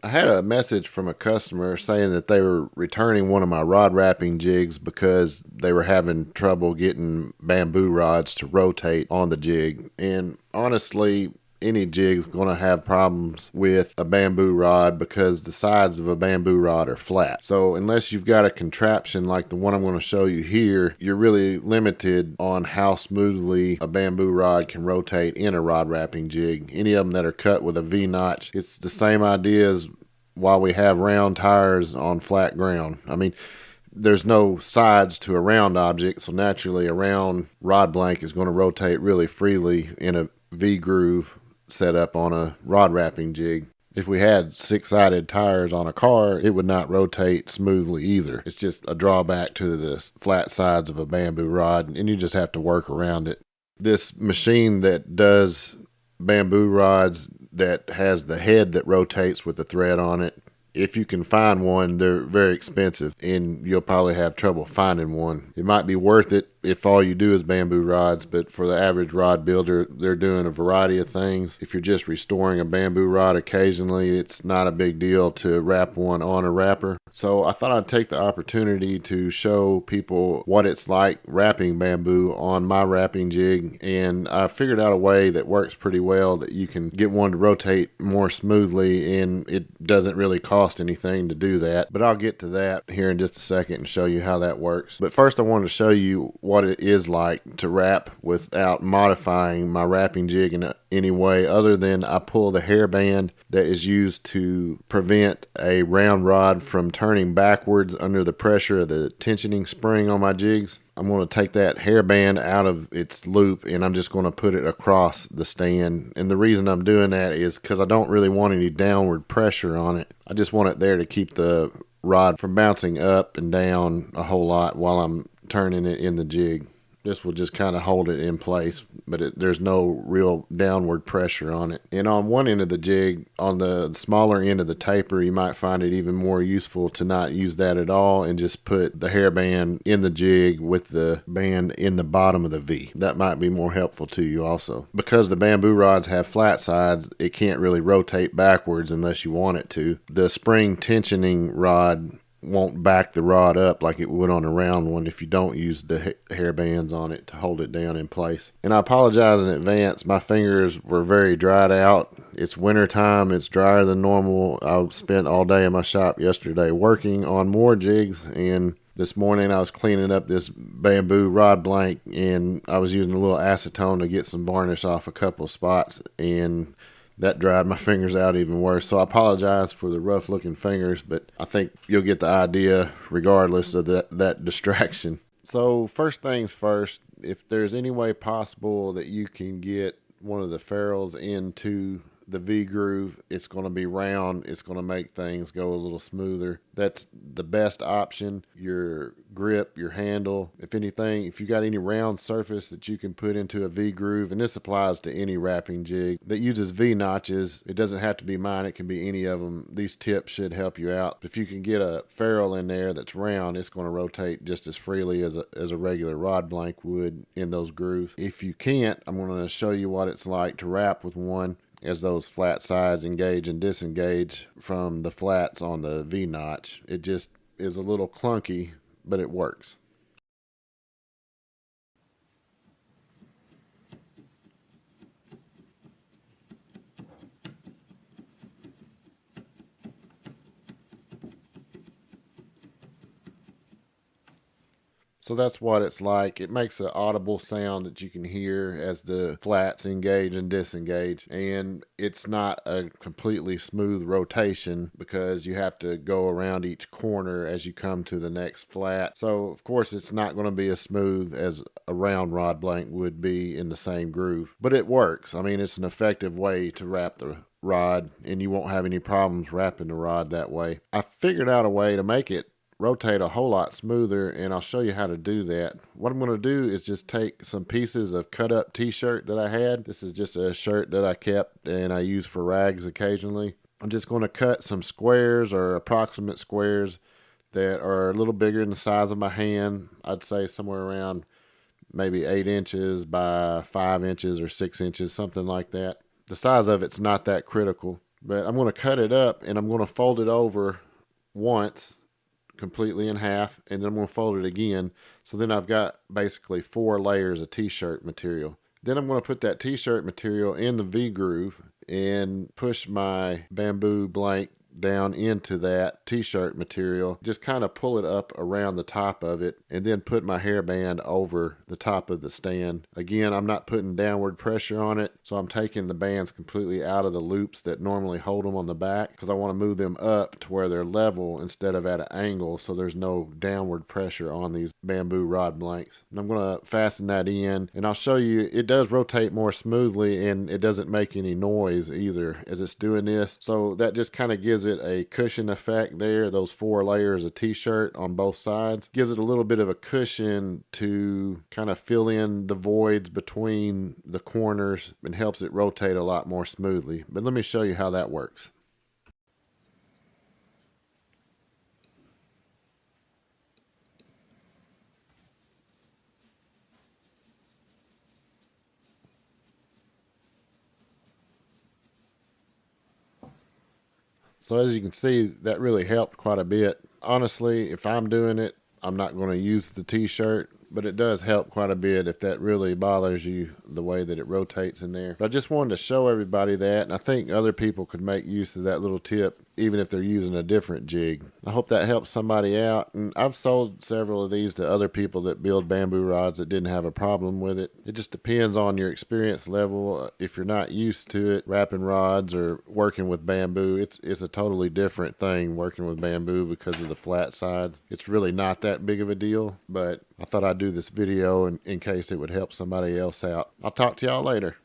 I had a message from a customer saying that they were returning one of my rod wrapping jigs because they were having trouble getting bamboo rods to rotate on the jig. And honestly, any jig's going to have problems with a bamboo rod because the sides of a bamboo rod are flat. So unless you've got a contraption like the one I'm going to show you here, you're really limited on how smoothly a bamboo rod can rotate in a rod wrapping jig. Any of them that are cut with a V-notch, it's the same idea as why we have round tires on flat ground. I mean, there's no sides to a round object, so naturally a round rod blank is going to rotate really freely in a V groove set up on a rod wrapping jig. If we had 6-sided tires on a car, it would not rotate smoothly either. It's just a drawback to the flat sides of a bamboo rod, and you just have to work around it. This machine that does bamboo rods that has the head that rotates with the thread on it, if you can find one, they're very expensive, and you'll probably have trouble finding one. It might be worth it if all you do is bamboo rods, but for the average rod builder, they're doing a variety of things. If you're just restoring a bamboo rod occasionally, it's not a big deal to wrap one on a wrapper. So I thought I'd take the opportunity to show people what it's like wrapping bamboo on my wrapping jig, and I figured out a way that works pretty well that you can get one to rotate more smoothly, and it doesn't really cost anything to do that. But I'll get to that here in just a second and show you how that works. But first I wanted to show you what it is like to wrap without modifying my wrapping jig in any way other than I pull the hairband that is used to prevent a round rod from turning backwards under the pressure of the tensioning spring on my jigs. I'm going to take that hairband out of its loop and I'm just going to put it across the stand. And the reason I'm doing that is because I don't really want any downward pressure on it. I just want it there to keep the rod from bouncing up and down a whole lot while I'm turning it in the jig. This will just kind of hold it in place, but there's no real downward pressure on it. And on one end of the jig, on the smaller end of the taper, you might find it even more useful to not use that at all and just put the hairband in the jig with the band in the bottom of the V. That might be more helpful to you also. Because the bamboo rods have flat sides, it can't really rotate backwards unless you want it to. The spring tensioning rod won't back the rod up like it would on a round one if you don't use the hair bands on it to hold it down in place. And I apologize in advance. My fingers were very dried out. It's winter time. It's drier than normal. I spent all day in my shop yesterday working on more jigs, and this morning I was cleaning up this bamboo rod blank and I was using a little acetone to get some varnish off a couple spots, and that dried my fingers out even worse. So I apologize for the rough looking fingers, but I think you'll get the idea regardless of that distraction. So first things first, if there's any way possible that you can get one of the ferrules into the V groove, it's going to be round. It's going to make things go a little smoother. That's the best option. Your grip, your handle, if anything, if you got any round surface that you can put into a V groove, and this applies to any wrapping jig that uses V notches, it doesn't have to be mine, it can be any of them. These tips should help you out. If you can get a ferrule in there that's round, it's going to rotate just as freely as a regular rod blank would in those grooves. If you can't, I'm going to show you what it's like to wrap with one as those flat sides engage and disengage from the flats on the V-notch. It just is a little clunky, but it works. So that's what it's like. It makes an audible sound that you can hear as the flats engage and disengage. And it's not a completely smooth rotation because you have to go around each corner as you come to the next flat. So of course it's not going to be as smooth as a round rod blank would be in the same groove. But it works. I mean, it's an effective way to wrap the rod and you won't have any problems wrapping the rod that way. I figured out a way to make it rotate a whole lot smoother, and I'll show you how to do that. What I'm going to do is just take some pieces of cut up t-shirt that I had. This is just a shirt that I kept and I use for rags occasionally. I'm just going to cut some squares or approximate squares that are a little bigger than the size of my hand. I'd say somewhere around maybe 8 inches by 5 inches or 6 inches, something like that. The size of it's not that critical. But I'm going to cut it up and I'm going to fold it over once completely in half, and then I'm going to fold it again. So then I've got basically 4 layers of t-shirt material. Then I'm going to put that t-shirt material in the V-groove and push my bamboo blank down into that t-shirt material, just kind of pull it up around the top of it, and then put my hairband over the top of the stand. Again, I'm not putting downward pressure on it, so I'm taking the bands completely out of the loops that normally hold them on the back, because I want to move them up to where they're level instead of at an angle, so there's no downward pressure on these bamboo rod blanks. And I'm going to fasten that in, and I'll show you it does rotate more smoothly, and it doesn't make any noise either as it's doing this. So that just kind of gives it a cushion effect there. Those 4 layers of t-shirt on both sides gives it a little bit of a cushion to kind of fill in the voids between the corners and helps it rotate a lot more smoothly. But let me show you how that works. So as you can see, that really helped quite a bit. Honestly, if I'm doing it, I'm not going to use the t-shirt, but it does help quite a bit if that really bothers you, the way that it rotates in there. But I just wanted to show everybody that, and I think other people could make use of that little tip even if they're using a different jig. I hope that helps somebody out, and I've sold several of these to other people that build bamboo rods that didn't have a problem with it. It just depends on your experience level. If you're not used to it, wrapping rods or working with bamboo, it's a totally different thing working with bamboo because of the flat sides. It's really not that big of a deal, but I thought I'd do this video in case it would help somebody else out. I'll talk to y'all later.